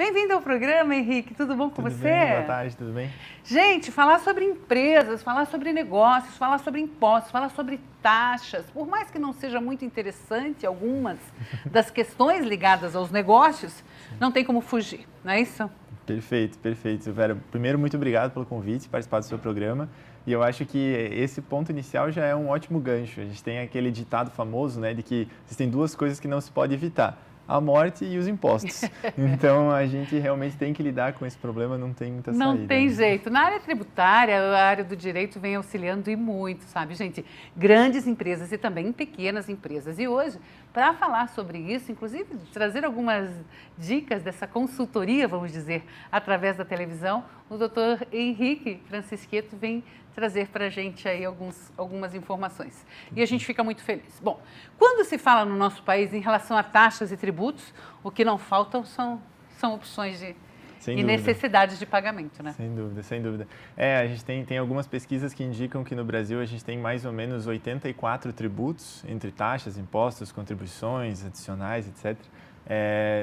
Bem-vindo ao programa, Henrique. Tudo bom com Tudo você? Bem, boa tarde, tudo bem? Gente, falar sobre empresas, falar sobre negócios, falar sobre impostos, falar sobre taxas, por mais que não seja muito interessante algumas das questões ligadas aos negócios, não tem como fugir, não é isso? Perfeito, perfeito. Vera, primeiro, muito obrigado pelo convite, participar do seu programa. E eu acho que esse ponto inicial já é um ótimo gancho. A gente tem aquele ditado famoso, né, de que existem duas coisas que não se pode evitar: a morte e os impostos. Então, a gente realmente tem que lidar com esse problema, não tem muita saída. Não tem jeito. Na área tributária, a área do direito vem auxiliando e muito, sabe, gente? Grandes empresas e também pequenas empresas. E hoje, para falar sobre isso, inclusive trazer algumas dicas dessa consultoria, vamos dizer, através da televisão, o doutor Henrique Francisqueto vem trazer para a gente aí algumas informações. E a gente fica muito feliz. Bom, quando se fala no nosso país em relação a taxas e tributos, o que não faltam são opções e necessidades de pagamento, né? Sem dúvida, sem dúvida. A gente tem algumas pesquisas que indicam que no Brasil a gente tem mais ou menos 84 tributos, entre taxas, impostos, contribuições adicionais, etc.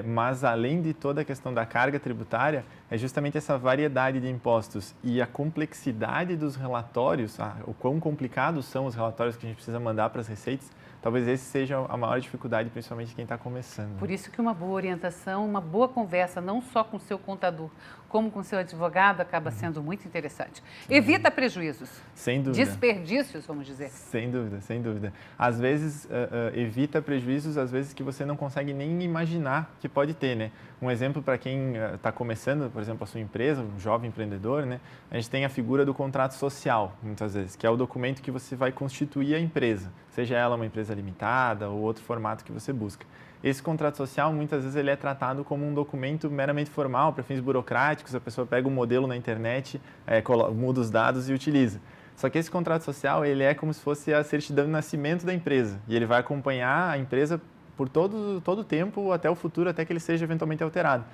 Mas além de toda a questão da carga tributária, é justamente essa variedade de impostos e a complexidade dos relatórios, o quão complicados são os relatórios que a gente precisa mandar para as receitas. Talvez esse seja a maior dificuldade, principalmente quem está começando. Por isso que uma boa orientação, uma boa conversa, não só com o seu contador, como com o seu advogado, acaba sendo muito interessante. Evita prejuízos. Sem dúvida. Desperdícios, vamos dizer. Sem dúvida, sem dúvida. Às vezes, evita prejuízos, às vezes, que você não consegue nem imaginar que pode ter, né? Um exemplo para quem está começando, por exemplo, a sua empresa, um jovem empreendedor, né? A gente tem a figura do contrato social, muitas vezes, que é o documento que você vai constituir a empresa, seja ela uma empresa limitada ou outro formato que você busca. Esse contrato social, muitas vezes, ele é tratado como um documento meramente formal, para fins burocráticos. A pessoa pega um modelo na internet, muda os dados e utiliza. Só que esse contrato social, ele é como se fosse a certidão de nascimento da empresa. E ele vai acompanhar a empresa por todo o tempo, até o futuro, até que ele seja eventualmente alterado.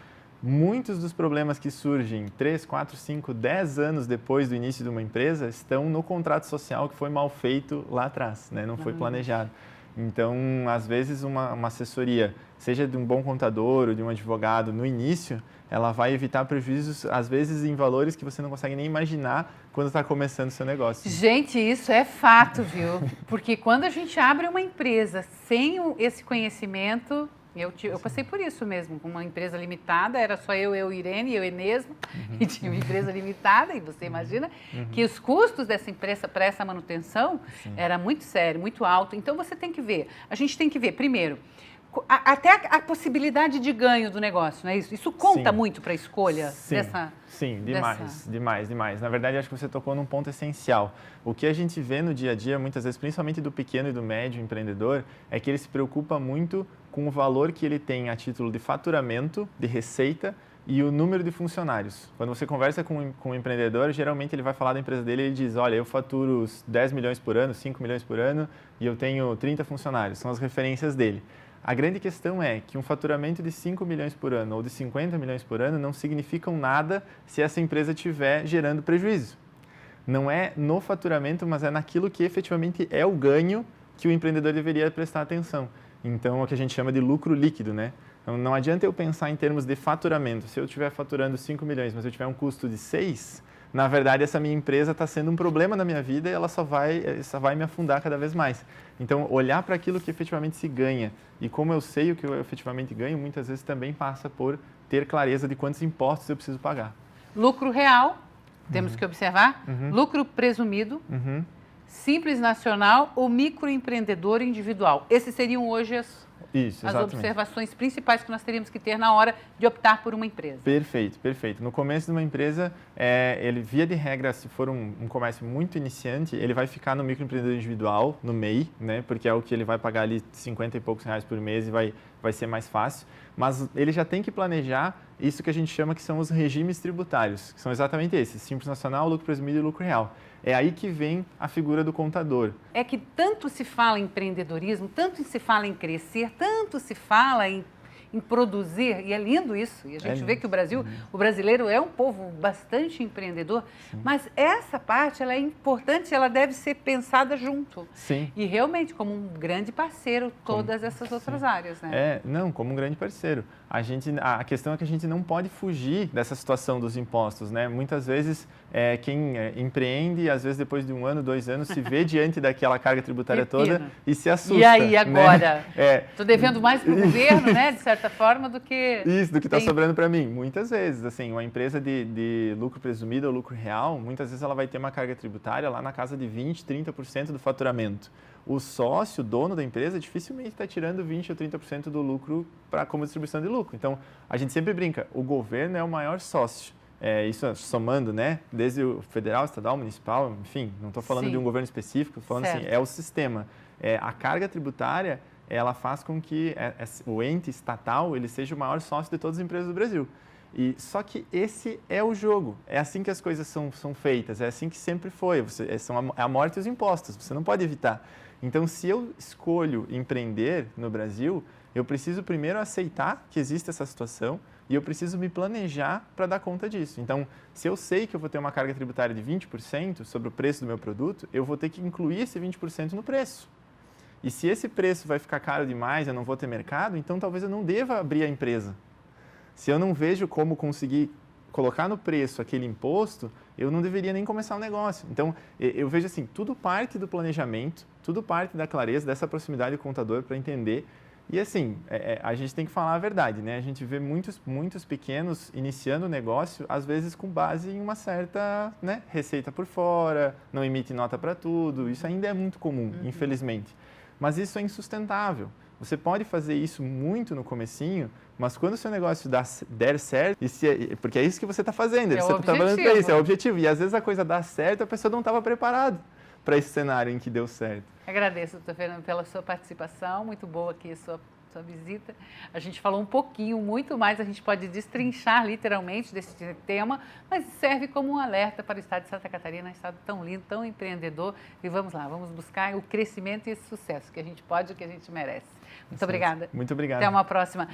Muitos dos problemas que surgem 3, 4, 5, 10 anos depois do início de uma empresa estão no contrato social que foi mal feito lá atrás, né? Não foi planejado. Então, às vezes, uma assessoria, seja de um bom contador ou de um advogado no início, ela vai evitar prejuízos, às vezes, em valores que você não consegue nem imaginar quando está começando o seu negócio. Gente, isso é fato, viu? Porque quando a gente abre uma empresa sem esse conhecimento... Eu passei por isso mesmo, com uma empresa limitada, era só eu Irene, eu Enesmo, e tinha uma empresa limitada, e você imagina que os custos dessa empresa para essa manutenção era muito sério, muito alto. Então, você tem que ver, a gente tem que ver, primeiro, até a possibilidade de ganho do negócio, não é isso? Isso conta muito para a escolha dessa... Sim, demais. Na verdade, acho que você tocou num ponto essencial. O que a gente vê no dia a dia, muitas vezes, principalmente do pequeno e do médio empreendedor, é que ele se preocupa muito com o valor que ele tem a título de faturamento, de receita e o número de funcionários. Quando você conversa com um empreendedor, geralmente ele vai falar da empresa dele e ele diz: olha, eu faturo 10 milhões por ano, 5 milhões por ano e eu tenho 30 funcionários. São as referências dele. A grande questão é que um faturamento de 5 milhões por ano ou de 50 milhões por ano não significam nada se essa empresa estiver gerando prejuízo. Não é no faturamento, mas é naquilo que efetivamente é o ganho que o empreendedor deveria prestar atenção. Então, é o que a gente chama de lucro líquido, né? Então, não adianta eu pensar em termos de faturamento. Se eu estiver faturando 5 milhões, mas eu tiver um custo de 6, na verdade, essa minha empresa está sendo um problema na minha vida e ela só vai me afundar cada vez mais. Então, olhar para aquilo que efetivamente se ganha e como eu sei o que eu efetivamente ganho, muitas vezes também passa por ter clareza de quantos impostos eu preciso pagar. Lucro real, temos que observar. Lucro presumido. Simples nacional ou microempreendedor individual. Esses seriam hoje as observações principais que nós teríamos que ter na hora de optar por uma empresa. Perfeito, perfeito. No começo de uma empresa, ele, via de regra, se for um comércio muito iniciante, ele vai ficar no microempreendedor individual, no MEI, né? Porque é o que ele vai pagar ali 50 e poucos reais por mês e vai ser mais fácil. Mas ele já tem que planejar isso que a gente chama que são os regimes tributários, que são exatamente esses: Simples Nacional, lucro presumido e lucro real. É aí que vem a figura do contador. É que tanto se fala em empreendedorismo, tanto se fala em crescer, tanto se fala em produzir, e é lindo isso. E a gente vê que o brasileiro é um povo bastante empreendedor, mas essa parte ela é importante, ela deve ser pensada junto. Sim. E realmente como um grande parceiro todas essas outras áreas, né? Como um grande parceiro. A questão é que a gente não pode fugir dessa situação dos impostos, né? Muitas vezes, quem empreende, às vezes depois de 1 ano, 2 anos, se vê diante daquela carga tributária toda e se assusta. E aí, agora? Né? Estou devendo mais para o governo, né, de certa forma, do que... Isso, do que está sobrando para mim. Muitas vezes, assim, uma empresa de lucro presumido ou lucro real, muitas vezes ela vai ter uma carga tributária lá na casa de 20%, 30% do faturamento. O sócio, dono da empresa, dificilmente está tirando 20% ou 30% do lucro como distribuição de lucro. Então, a gente sempre brinca, o governo é o maior sócio. Isso somando, né? Desde o federal, estadual, municipal, enfim, não estou falando de um governo específico, estou falando assim, é o sistema. A carga tributária, ela faz com que o ente estatal ele seja o maior sócio de todas as empresas do Brasil. Só que esse é o jogo, é assim que as coisas são feitas, é assim que sempre foi, é a morte e os impostos, você não pode evitar. Então, se eu escolho empreender no Brasil, eu preciso primeiro aceitar que existe essa situação e eu preciso me planejar para dar conta disso. Então, se eu sei que eu vou ter uma carga tributária de 20% sobre o preço do meu produto, eu vou ter que incluir esse 20% no preço. E se esse preço vai ficar caro demais, eu não vou ter mercado, então talvez eu não deva abrir a empresa. Se eu não vejo como conseguir colocar no preço aquele imposto, eu não deveria nem começar o negócio. Então, eu vejo assim, tudo parte do planejamento, tudo parte da clareza, dessa proximidade do contador para entender. E assim, a gente tem que falar a verdade, né? A gente vê muitos pequenos iniciando o negócio, às vezes com base em uma certa, né, receita por fora, não emite nota para tudo. Isso ainda é muito comum, infelizmente. Mas isso é insustentável. Você pode fazer isso muito no comecinho, mas quando o seu negócio der certo, porque é isso que você está fazendo, você está trabalhando para isso, é o objetivo. E às vezes a coisa dá certo, a pessoa não estava preparada para esse cenário em que deu certo. Agradeço, doutor Fernando, pela sua participação, muito boa aqui a sua visita. A gente falou um pouquinho, muito mais, a gente pode destrinchar literalmente desse tema, mas serve como um alerta para o estado de Santa Catarina, um estado tão lindo, tão empreendedor. E vamos lá, vamos buscar o crescimento e esse sucesso que a gente pode e que a gente merece. Muito obrigada. Muito obrigado. Até uma próxima.